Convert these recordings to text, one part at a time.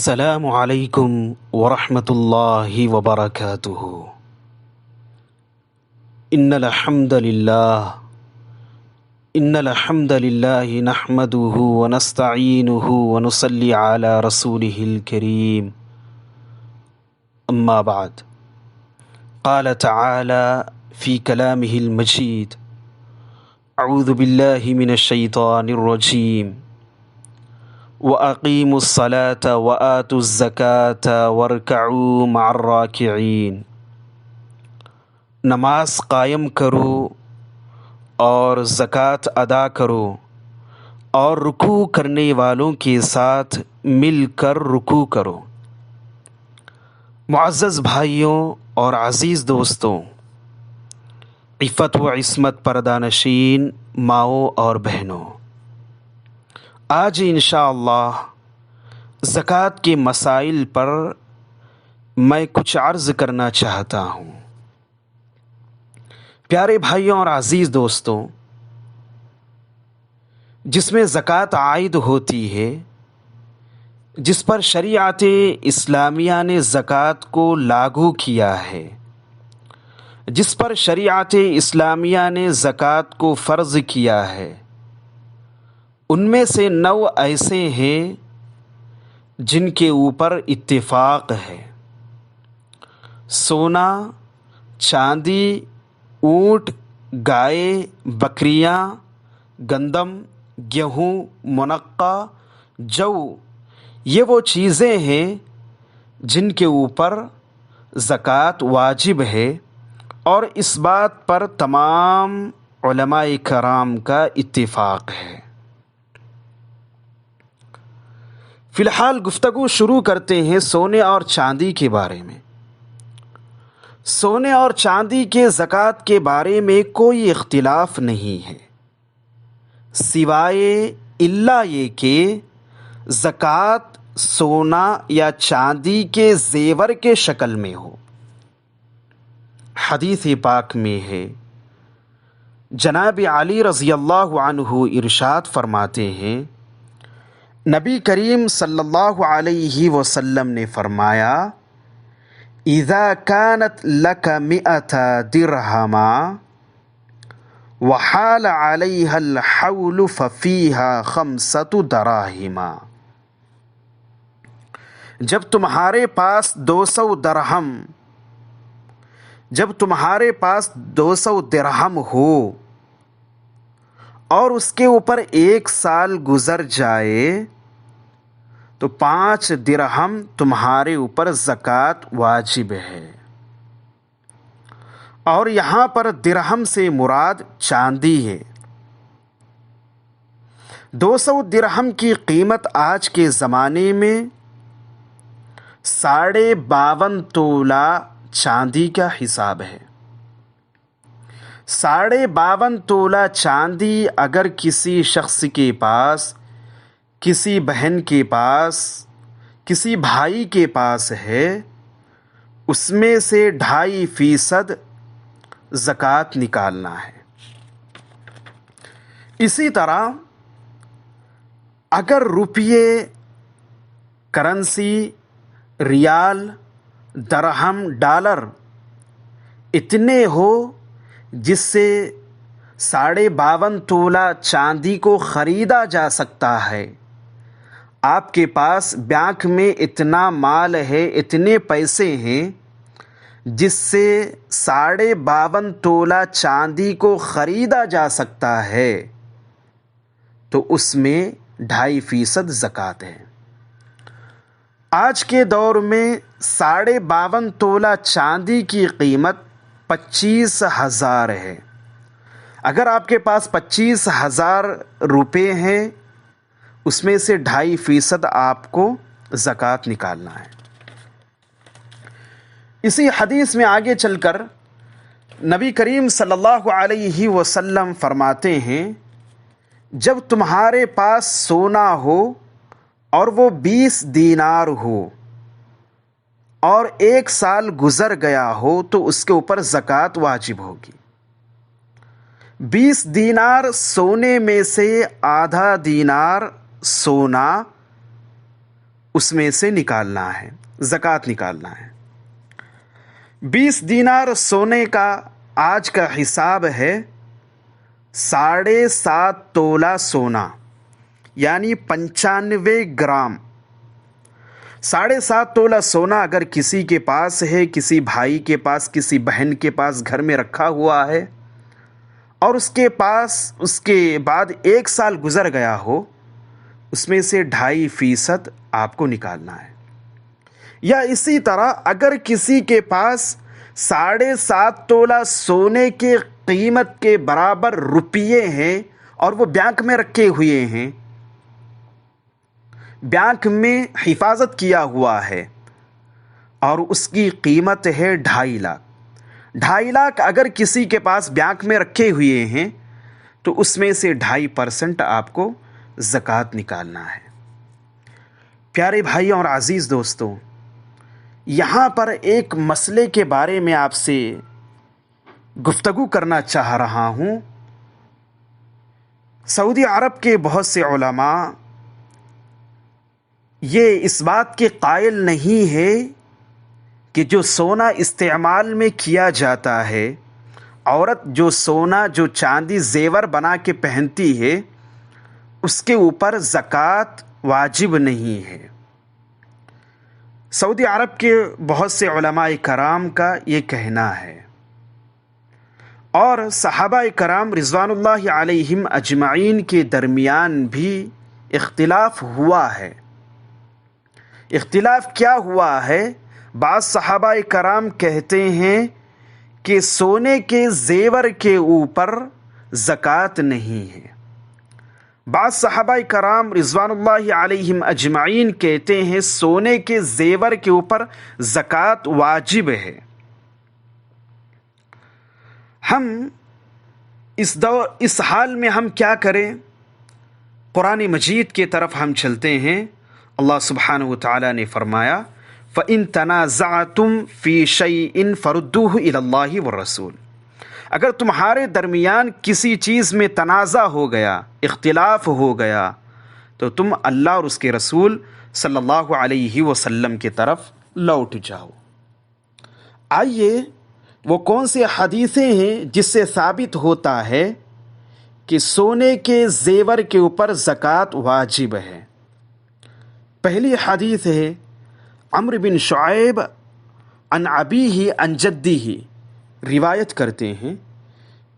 السلام علیکم ورحمۃ اللہ وبرکاتہ۔ ان الحمد للہ نحمده ونستعینه ونصلی علی رسوله الکریم، اما بعد، قال تعالی فی کلامه المجید، اعوذ باللہ من الشیطان الرجیم، وَأَقِيمُوا الصَّلَاةَ وَآتُوا الزَّكَاةَ وَارْكَعُوا مَعَ الرَّاكِعِينَ۔ نماز قائم کرو اور زکوٰۃ ادا کرو اور رکوع کرنے والوں کے ساتھ مل کر رکوع کرو۔ معزز بھائیوں اور عزیز دوستوں، عفت و عصمت پردہ نشین ماؤں اور بہنوں، آج انشاءاللہ زکوٰۃ کے مسائل پر میں کچھ عرض کرنا چاہتا ہوں۔ پیارے بھائیوں اور عزیز دوستوں، جس میں زکوٰۃ عائد ہوتی ہے، جس پر شریعت اسلامیہ نے زکوٰۃ کو لاگو کیا ہے، جس پر شریعت اسلامیہ نے زکوٰۃ کو فرض کیا ہے، ان میں سے 9 ایسے ہیں جن کے اوپر اتفاق ہے۔ سونا، چاندی، اونٹ، گائے، بکریاں، گندم، گیہوں، منقع، جو، یہ وہ چیزیں ہیں جن کے اوپر زکوٰۃ واجب ہے، اور اس بات پر تمام علماء کرام کا اتفاق ہے۔ فی الحال گفتگو شروع کرتے ہیں سونے اور چاندی کے بارے میں۔ سونے اور چاندی کے زکوٰۃ کے بارے میں کوئی اختلاف نہیں ہے، سوائے الا یہ کہ زکوٰۃ سونا یا چاندی کے زیور کے شکل میں ہو۔ حدیث پاک میں ہے، جناب علی رضی اللہ عنہ ارشاد فرماتے ہیں، نبی کریم صلی اللہ علیہ وسلم نے فرمایا، اذا كانت لك 100 درہما وحال عليها الحول ففيها 5 دراہم۔ جب تمہارے پاس 200 درہم ہو اور اس کے اوپر 1 سال گزر جائے تو 5 درہم تمہارے اوپر زکوٰۃ واجب ہے۔ اور یہاں پر درہم سے مراد چاندی ہے۔ 200 درہم کی قیمت آج کے زمانے میں 52.5 تولہ چاندی کا حساب ہے۔ 52.5 تولہ چاندی اگر کسی شخص کے پاس، کسی بہن کے پاس، کسی بھائی کے پاس ہے، اس میں سے 2.5% زکوٰۃ نکالنا ہے۔ اسی طرح اگر روپیے، کرنسی، ریال، درہم، ڈالر اتنے ہو جس سے 52.5 تولہ چاندی کو خریدا جا سکتا ہے، آپ کے پاس بینک میں اتنا مال ہے، اتنے پیسے ہیں جس سے 52.5 تولہ چاندی کو خریدا جا سکتا ہے، تو اس میں 2.5% زکوٰۃ ہے۔ آج کے دور میں 52.5 تولہ چاندی کی قیمت 25,000 ہے۔ اگر آپ کے پاس 25,000 روپے ہیں، اس میں سے 2.5% آپ کو زکوٰۃ نکالنا ہے۔ اسی حدیث میں آگے چل کر نبی کریم صلی اللہ علیہ وسلم فرماتے ہیں، جب تمہارے پاس سونا ہو اور وہ 20 دینار ہو اور 1 سال گزر گیا ہو تو اس کے اوپر زکوٰۃ واجب ہوگی۔ 20 دینار سونے میں سے آدھا دینار سونا، اس میں سے نکالنا ہے، زکوٰۃ نکالنا ہے۔ 20 دینار سونے کا آج کا حساب ہے 7.5 تولہ سونا، یعنی 95 گرام۔ 7.5 تولہ سونا اگر کسی کے پاس ہے، کسی بھائی کے پاس، کسی بہن کے پاس گھر میں رکھا ہوا ہے، اور اس کے پاس اس کے بعد 1 سال گزر گیا ہو، اس میں سے 2.5% آپ کو نکالنا ہے۔ یا اسی طرح اگر کسی کے پاس 7.5 تولہ سونے کے قیمت کے برابر روپیے ہیں اور وہ بینک میں رکھے ہوئے ہیں، بینک میں حفاظت کیا ہوا ہے، اور اس کی قیمت ہے 2.5 لاکھ۔ 2.5 لاکھ اگر کسی کے پاس بینک میں رکھے ہوئے ہیں تو اس میں سے 2.5% آپ کو زکوٰۃ نکالنا ہے۔ پیارے بھائی اور عزیز دوستوں، یہاں پر ایک مسئلے کے بارے میں آپ سے گفتگو کرنا چاہ رہا ہوں۔ سعودی عرب کے بہت سے علماء یہ اس بات کے قائل نہیں ہے کہ جو سونا استعمال میں کیا جاتا ہے، عورت جو سونا جو چاندی زیور بنا کے پہنتی ہے، اس کے اوپر زکوٰۃ واجب نہیں ہے۔ سعودی عرب کے بہت سے علماء کرام کا یہ کہنا ہے، اور صحابہ کرام رضوان اللہ علیہم اجمعین کے درمیان بھی اختلاف ہوا ہے۔ اختلاف کیا ہوا ہے؟ بعض صحابہ کرام کہتے ہیں کہ سونے کے زیور کے اوپر زکوٰۃ نہیں ہے۔ بعض صحابہ کرام رضوان اللہ علیہم اجمعین کہتے ہیں سونے کے زیور کے اوپر زکوٰۃ واجب ہے۔ ہم اس حال میں ہم کیا کریں؟ قرآن مجید کی طرف ہم چلتے ہیں۔ اللہ سبحانہ وتعالی نے فرمایا فَإِن تَنَازَعْتُمْ فِي شَيْءٍ فَرُدُّوهُ إِلَى اللَّهِ وَالرَّسُولِ، اگر تمہارے درمیان کسی چیز میں تنازع ہو گیا، اختلاف ہو گیا، تو تم اللہ اور اس کے رسول صلی اللہ علیہ وسلم کی طرف لوٹ جاؤ۔ آئیے وہ کون سے حدیثیں ہیں جس سے ثابت ہوتا ہے کہ سونے کے زیور کے اوپر زکوٰۃ واجب ہے۔ پہلی حدیث ہے عمرو بن شعیب عن ابیہ عن جدہ، روایت کرتے ہیں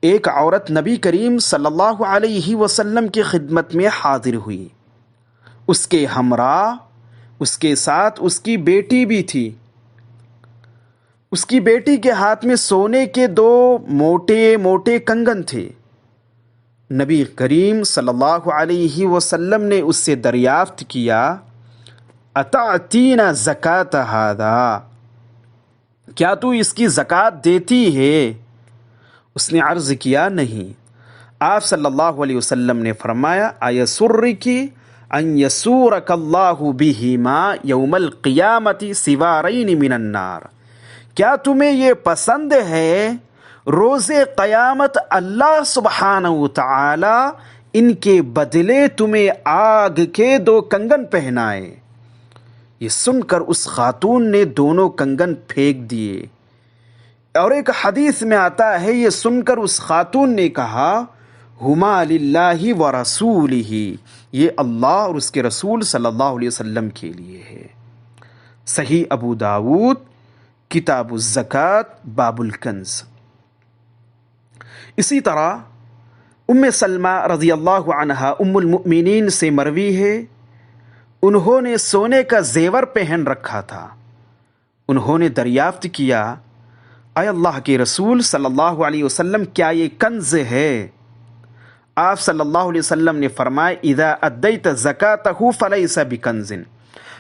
ایک عورت نبی کریم صلی اللہ علیہ وسلم کی خدمت میں حاضر ہوئی، اس کے ہمراہ اس کے ساتھ اس کی بیٹی بھی تھی۔ اس کی بیٹی کے ہاتھ میں سونے کے 2 موٹے موٹے کنگن تھے۔ نبی کریم صلی اللہ علیہ وسلم نے اس سے دریافت کیا اتعطین زکوٰۃ ھذا، کیا تو اس کی زکوٰۃ دیتی ہے؟ اس نے عرض کیا نہیں۔ آپ صلی اللہ علیہ وسلم نے فرمایا ایسرک ان یسورک اللہ بہما یوم القیامۃ سوارین من النار، کیا تمہیں یہ پسند ہے روز قیامت اللہ سبحانہ وتعالی ان کے بدلے تمہیں آگ کے 2 کنگن پہنائے؟ یہ سن کر اس خاتون نے دونوں کنگن پھینک دیے، اور ایک حدیث میں آتا ہے یہ سن کر اس خاتون نے کہا ہما للہ ورسولہ، یہ اللہ اور اس کے رسول صلی اللہ علیہ وسلم کے لیے ہے۔ صحیح ابو داود کتاب الزکوٰۃ باب الکنز۔ اسی طرح ام سلمہ رضی اللہ عنہا ام المؤمنین سے مروی ہے، انہوں نے سونے کا زیور پہن رکھا تھا۔ انہوں نے دریافت کیا اے اللہ کے رسول صلی اللہ علیہ وسلم، کیا یہ کنز ہے؟ آپ صلی اللہ علیہ وسلم نے فرمایا اذا ادیت زکاتہ فلیس بکنز،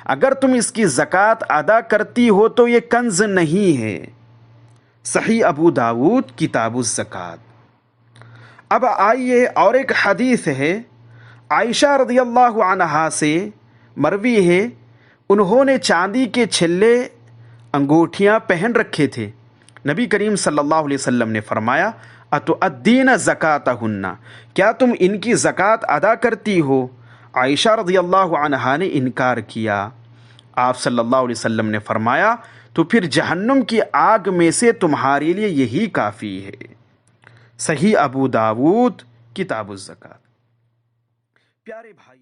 اگر تم اس کی زکوٰۃ ادا کرتی ہو تو یہ کنز نہیں ہے۔ صحیح ابو داود کتاب الزکوٰۃ۔ اب آئیے اور ایک حدیث ہے عائشہ رضی اللہ عنہا سے مروی ہے، انہوں نے چاندی کے چھلے انگوٹھیاں پہن رکھے تھے۔ نبی کریم صلی اللہ علیہ وسلم نے فرمایا اتؤدین زکاتہن، کیا تم ان کی زکوٰۃ ادا کرتی ہو؟ عائشہ رضی اللہ عنہا نے انکار کیا۔ آپ صلی اللہ علیہ وسلم نے فرمایا تو پھر جہنم کی آگ میں سے تمہارے لیے یہی کافی ہے۔ صحیح ابو داود کتاب الزکوٰۃ۔ پیارے بھائی